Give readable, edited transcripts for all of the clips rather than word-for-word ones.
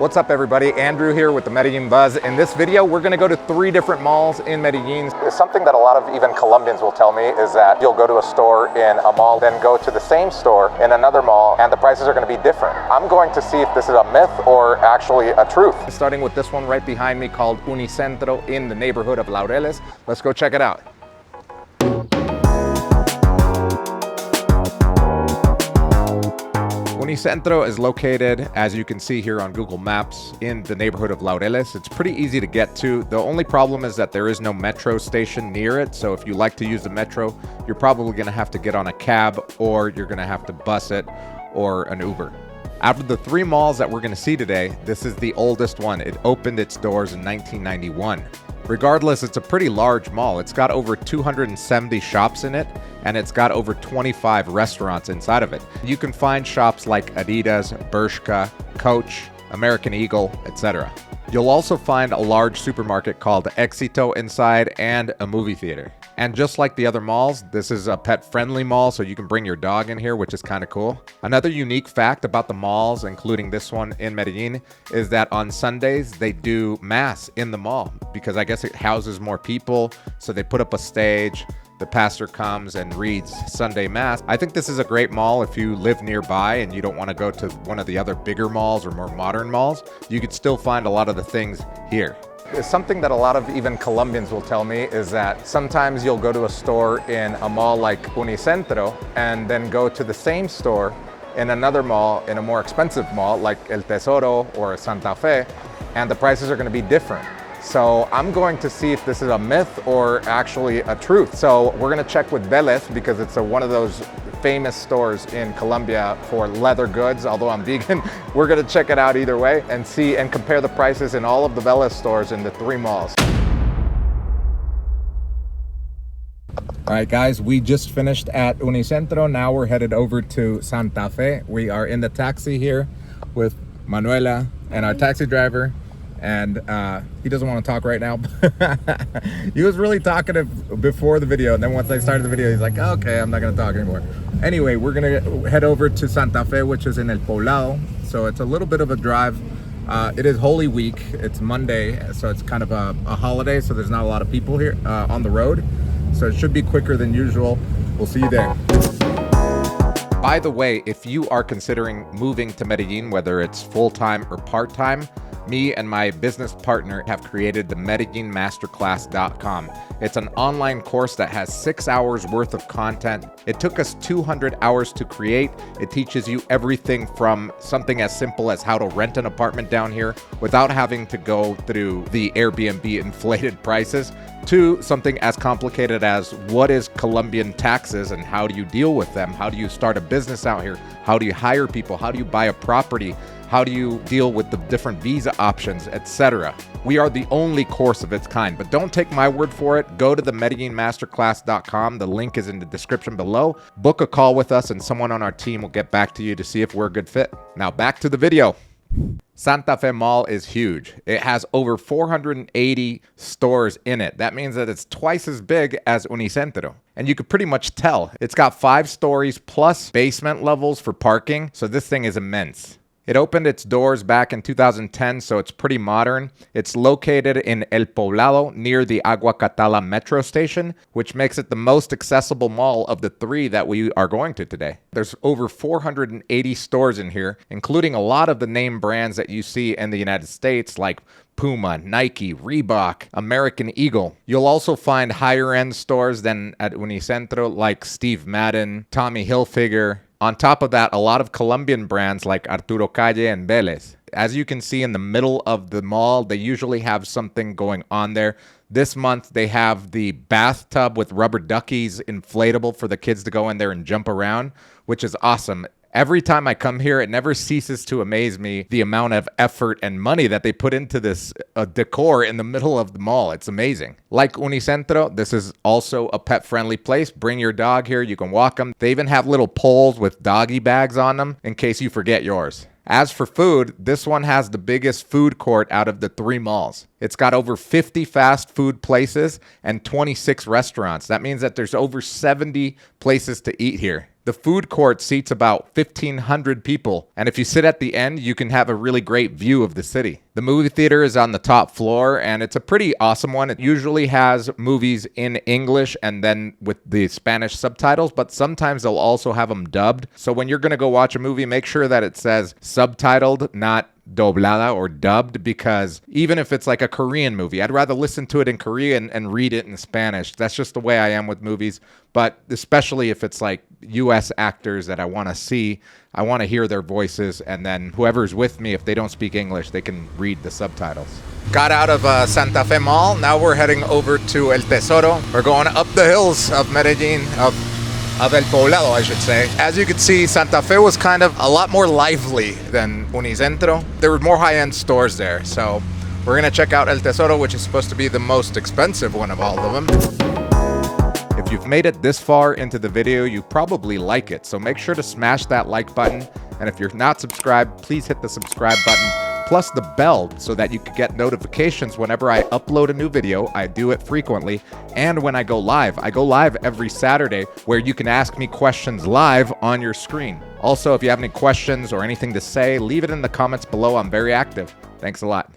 What's up everybody, Andrew here with the Medellin Buzz. In this video, we're gonna go to 3 different malls in Medellin. Something that a lot of even Colombians will tell me is that you'll go to a store in a mall, then go to the same store in another mall, and the prices are gonna be different. I'm going to see if this is a myth or actually a truth. Starting with this one right behind me called Unicentro in the neighborhood of Laureles. Let's go check it out. Unicentro is located, as you can see here on Google Maps, in the neighborhood of Laureles. It's pretty easy to get to. The only problem is that there is no metro station near it. So if you like to use the metro, you're probably gonna have to get on a cab, or you're gonna have to bus it or an Uber. Out of the 3 malls that we're gonna see today, this is the oldest one. It opened its doors in 1991. Regardless, it's a pretty large mall. It's got over 270 shops in it, and it's got over 25 restaurants inside of it. You can find shops like Adidas, Bershka, Coach, American Eagle, etc. You'll also find a large supermarket called Éxito inside and a movie theater. And just like the other malls, this is a pet-friendly mall, so you can bring your dog in here, which is kind of cool. Another unique fact about the malls, including this one in Medellin, is that on Sundays, they do mass in the mall because I guess it houses more people, so they put up a stage. The pastor comes and reads Sunday Mass. I think this is a great mall if you live nearby and you don't want to go to one of the other bigger malls or more modern malls. You could still find a lot of the things here. Something that a lot of even Colombians will tell me is that sometimes you'll go to a store in a mall like Unicentro and then go to the same store in another mall, in a more expensive mall like El Tesoro or Santafe, and the prices are going to be different. So I'm going to see if this is a myth or actually a truth. So we're going to check with Vélez because it's one of those famous stores in Colombia for leather goods. Although I'm vegan, we're going to check it out either way and see and compare the prices in all of the Vélez stores in the 3 malls. All right, guys, we just finished at Unicentro. Now we're headed over to Santa Fe. We are in the taxi here with Manuela and our taxi driver. And he doesn't want to talk right now. He was really talkative before the video, and then once I started the video, he's like, okay, I'm not going to talk anymore. Anyway, we're going to head over to Santa Fe, which is in El Poblado. So it's a little bit of a drive. It is Holy Week. It's Monday, so it's kind of a holiday, so there's not a lot of people here on the road. So it should be quicker than usual. We'll see you there. By the way, if you are considering moving to Medellin, whether it's full-time or part-time, me and my business partner have created the MedellinMasterclass.com. It's an online course that has 6 hours worth of content. It took us 200 hours to create. It teaches you everything from something as simple as how to rent an apartment down here without having to go through the Airbnb inflated prices, to something as complicated as what is Colombian taxes and how do you deal with them? How do you start a business out here? How do you hire people? How do you buy a property? How do you deal with the different visa options, etc.? We are the only course of its kind, but don't take my word for it. Go to the MedellinMasterclass.com. The link is in the description below. Book a call with us and someone on our team will get back to you to see if we're a good fit. Now back to the video. Santafe Mall is huge. It has over 480 stores in it. That means that it's twice as big as Unicentro. And you could pretty much tell. It's got 5 stories plus basement levels for parking, so this thing is immense. It opened its doors back in 2010, so it's pretty modern. It's located in El Poblado near the Agua Catala metro station, which makes it the most accessible mall of the 3 that we are going to today. There's over 480 stores in here, including a lot of the name brands that you see in the United States, like Puma, Nike, Reebok, American Eagle. You'll also find higher end stores than at Unicentro, like Steve Madden, Tommy Hilfiger. On top of that, a lot of Colombian brands like Arturo Calle and Vélez. As you can see in the middle of the mall, they usually have something going on there. This month, they have the bathtub with rubber duckies inflatable for the kids to go in there and jump around, which is awesome. Every time I come here, it never ceases to amaze me the amount of effort and money that they put into this decor in the middle of the mall. It's amazing. Like Unicentro, this is also a pet-friendly place. Bring your dog here. You can walk them. They even have little poles with doggy bags on them in case you forget yours. As for food, this one has the biggest food court out of the 3 malls. It's got over 50 fast food places and 26 restaurants. That means that there's over 70 places to eat here. The food court seats about 1,500 people, and if you sit at the end, you can have a really great view of the city. The movie theater is on the top floor, and it's a pretty awesome one. It usually has movies in English and then with the Spanish subtitles, but sometimes they'll also have them dubbed. So when you're going to go watch a movie, make sure that it says subtitled, not doblada or dubbed, because even if it's like a Korean movie, I'd rather listen to it in Korean and read it in Spanish. That's just the way I am with movies. But especially if it's like US actors that I want to see, I want to hear their voices, and then whoever's with me, if they don't speak English, they can read the subtitles. Got out of Santafe Mall. Now we're heading over to El Tesoro. We're going up the hills of Medellin, of El Poblado, I should say. As you can see, Santa Fe was kind of a lot more lively than Unicentro. There were more high-end stores there, so we're gonna check out El Tesoro, which is supposed to be the most expensive one of all of them. If you've made it this far into the video, you probably like it, so make sure to smash that like button, and if you're not subscribed, please hit the subscribe button, plus the bell, so that you can get notifications whenever I upload a new video. I do it frequently, and when I go live every Saturday, where you can ask me questions live on your screen. Also, if you have any questions or anything to say, leave it in the comments below. I'm very active. Thanks a lot.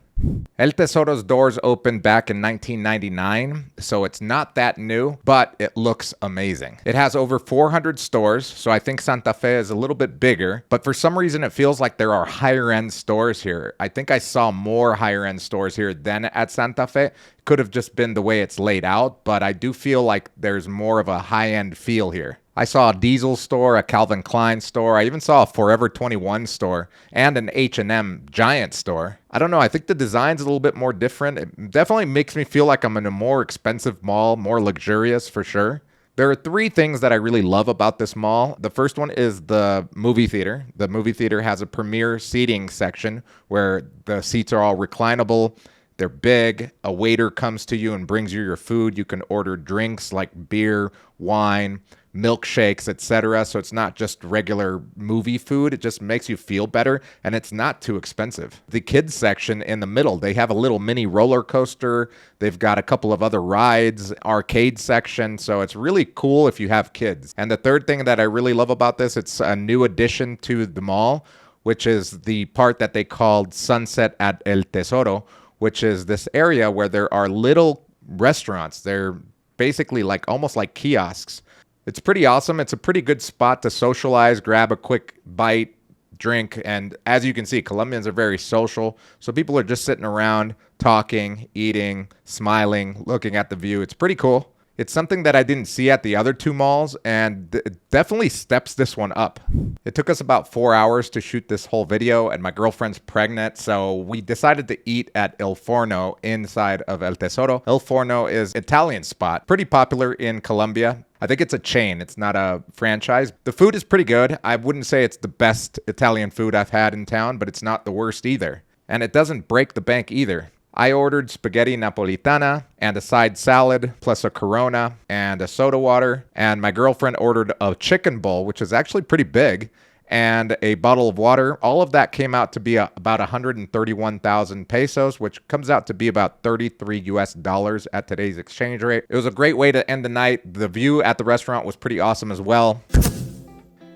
El Tesoro's doors opened back in 1999, so it's not that new, but it looks amazing. It has over 400 stores, so I think Santa Fe is a little bit bigger, but for some reason it feels like there are higher-end stores here. I think I saw more higher-end stores here than at Santa Fe. Could have just been the way it's laid out, but I do feel like there's more of a high-end feel here. I saw a Diesel store, a Calvin Klein store. I even saw a Forever 21 store and an H&M Giant store. I don't know. I think the design's a little bit more different. It definitely makes me feel like I'm in a more expensive mall, more luxurious for sure. There are three things that I really love about this mall. The first one is the movie theater. The movie theater has a premier seating section where the seats are all reclinable. They're big. A waiter comes to you and brings you your food. You can order drinks like beer, wine, milkshakes, etc. So it's not just regular movie food. It just makes you feel better, and it's not too expensive. The kids section in the middle, they have a little mini roller coaster. They've got a couple of other rides, arcade section. So it's really cool if you have kids. And the third thing that I really love about this, it's a new addition to the mall, which is the part that they called Sunset at El Tesoro, which is this area where there are little restaurants. They're basically like almost like kiosks. It's pretty awesome. It's a pretty good spot to socialize, grab a quick bite, drink, and as you can see, Colombians are very social. So people are just sitting around, talking, eating, smiling, looking at the view. It's pretty cool. It's something that I didn't see at the other two malls, and it definitely steps this one up. It took us about 4 hours to shoot this whole video, and my girlfriend's pregnant, so we decided to eat at Il Forno inside of El Tesoro. Il Forno is an Italian spot, pretty popular in Colombia. I think it's a chain. It's not a franchise. The food is pretty good. I wouldn't say it's the best Italian food I've had in town, but it's not the worst either. And it doesn't break the bank either. I ordered spaghetti napolitana and a side salad, plus a Corona and a soda water. And my girlfriend ordered a chicken bowl, which is actually pretty big, and a bottle of water. All of that came out to be about 131,000 pesos, which comes out to be about 33 US dollars at today's exchange rate. It was a great way to end the night. The view at the restaurant was pretty awesome as well.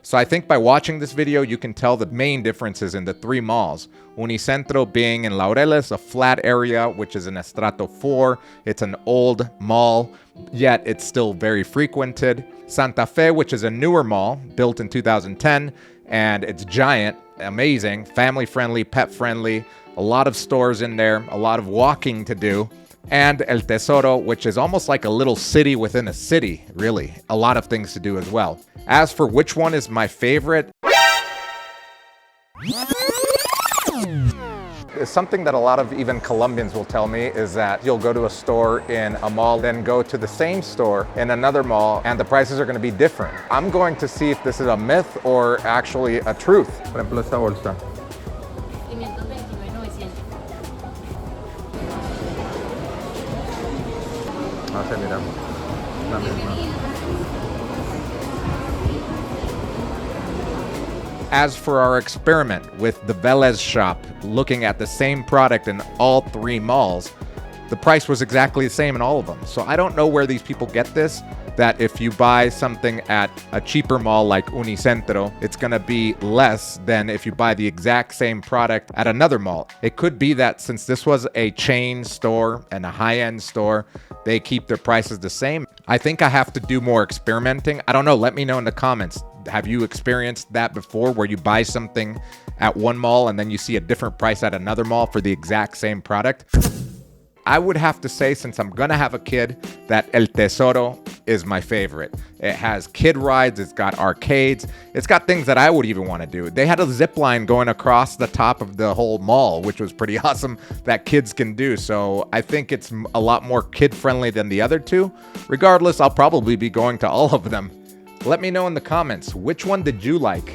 So I think by watching this video, you can tell the main differences in the three malls. Unicentro being in Laureles, a flat area, which is an Estrato 4. It's an old mall, yet it's still very frequented. Santa Fe, which is a newer mall, built in 2010, and it's giant, amazing, family-friendly, pet-friendly, a lot of stores in there, a lot of walking to do. And El Tesoro, which is almost like a little city within a city, really. A lot of things to do as well. As for which one is my favorite, it's something that a lot of even Colombians will tell me is that you'll go to a store in a mall, then go to the same store in another mall, and the prices are going to be different. I'm going to see if this is a myth or actually a truth. Por ejemplo, esta bolsa. 529,900. Ah, sí, mira. La misma. As for our experiment with the Velez shop, looking at the same product in all three malls, the price was exactly the same in all of them. So I don't know where these people get this, that if you buy something at a cheaper mall like Unicentro, it's gonna be less than if you buy the exact same product at another mall. It could be that since this was a chain store and a high-end store, they keep their prices the same. I think I have to do more experimenting. I don't know, let me know in the comments. Have you experienced that before, where you buy something at one mall and then you see a different price at another mall for the exact same product? I would have to say, since I'm gonna have a kid, that El Tesoro is my favorite. It has kid rides, it's got arcades, it's got things that I would even want to do. They had a zip line going across the top of the whole mall, which was pretty awesome, that kids can do. So I think it's a lot more kid-friendly than the other two. Regardless, I'll probably be going to all of them. Let me know in the comments, which one did you like?